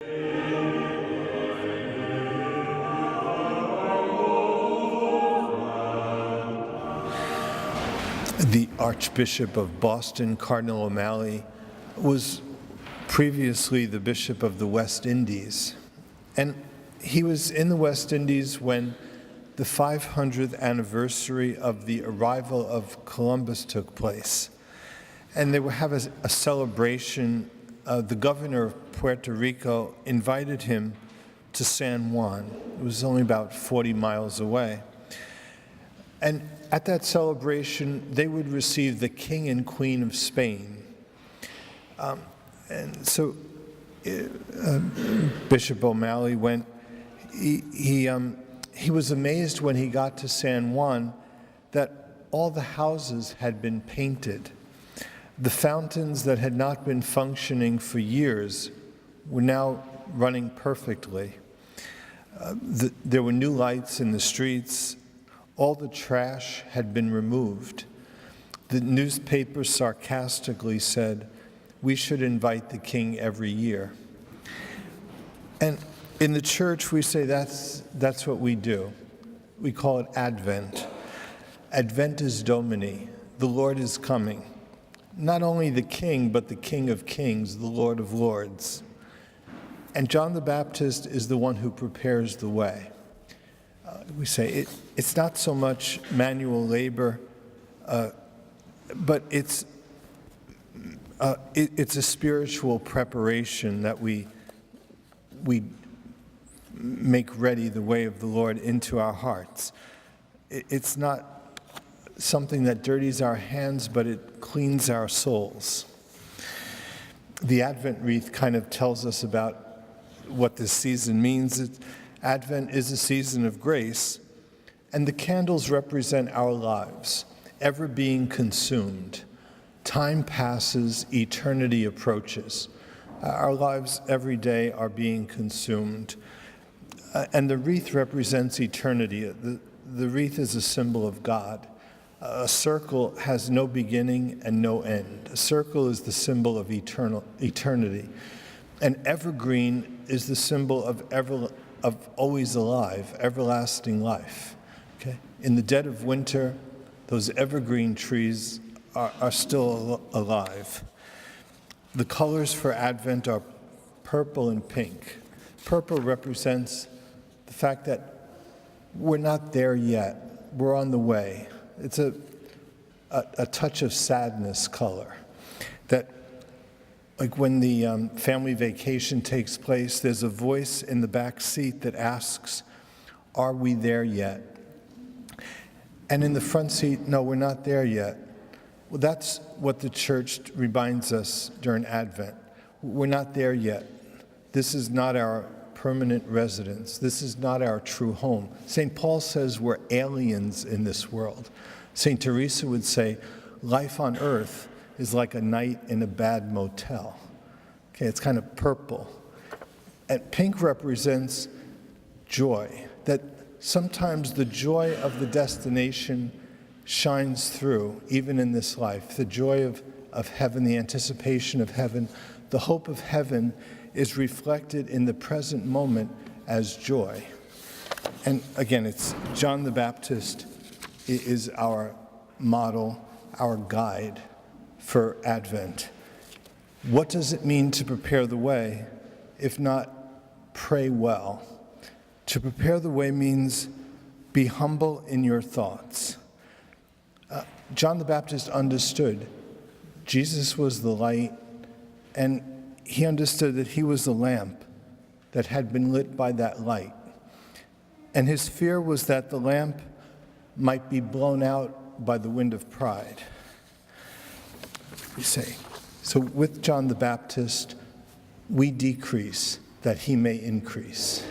The Archbishop of Boston, Cardinal O'Malley, was previously the Bishop of the West Indies. And he was in the West Indies when the 500th anniversary of the arrival of Columbus took place. And they would have a celebration. The governor of Puerto Rico invited him to San Juan. It was only about 40 miles away. And at that celebration, they would receive the King and Queen of Spain. And so Bishop O'Malley went. He was amazed when he got to San Juan that all the houses had been painted. The fountains that had not been functioning for years were now running perfectly. There were new lights in the streets. All the trash had been removed. The newspaper sarcastically said, "We should invite the king every year." And in the church, we say that's what we do. We call it Advent. Adventus Domini, the Lord is coming. Not only the King, but the King of Kings, the Lord of Lords. And John the Baptist is the one who prepares the way. We say it's not so much manual labor, but it's a spiritual preparation that we make ready the way of the Lord into our hearts. It's not something that dirties our hands, but it cleans our souls. The Advent wreath kind of tells us about what this season means. Advent is a season of grace, and the candles represent our lives, ever being consumed. Time passes, eternity approaches. Our lives every day are being consumed. And the wreath represents eternity. The wreath is a symbol of God. A circle has no beginning and no end. A circle is the symbol of eternity. An evergreen is the symbol of always alive, everlasting life. Okay? In the dead of winter, those evergreen trees are still alive. The colors for Advent are purple and pink. Purple represents the fact that we're not there yet. We're on the way. It's a touch of sadness color. That, like when the family vacation takes place, there's a voice in the back seat that asks, "Are we there yet?" And in the front seat, "No, we're not there yet." Well, that's what the church reminds us during Advent. We're not there yet. This is not our permanent residence. This is not our true home. St. Paul says we're aliens in this world. St. Teresa would say, life on earth is like a night in a bad motel. Okay, it's kind of purple. And pink represents joy, that sometimes the joy of the destination shines through, even in this life. The joy of heaven, the anticipation of heaven, the hope of heaven is reflected in the present moment as joy. And again, it's John the Baptist is our model, our guide for Advent. What does it mean to prepare the way, if not pray well? To prepare the way means be humble in your thoughts. John the Baptist understood Jesus was the light, and he understood that he was the lamp that had been lit by that light. And his fear was that the lamp might be blown out by the wind of pride. We say, so with John the Baptist, we decrease that he may increase.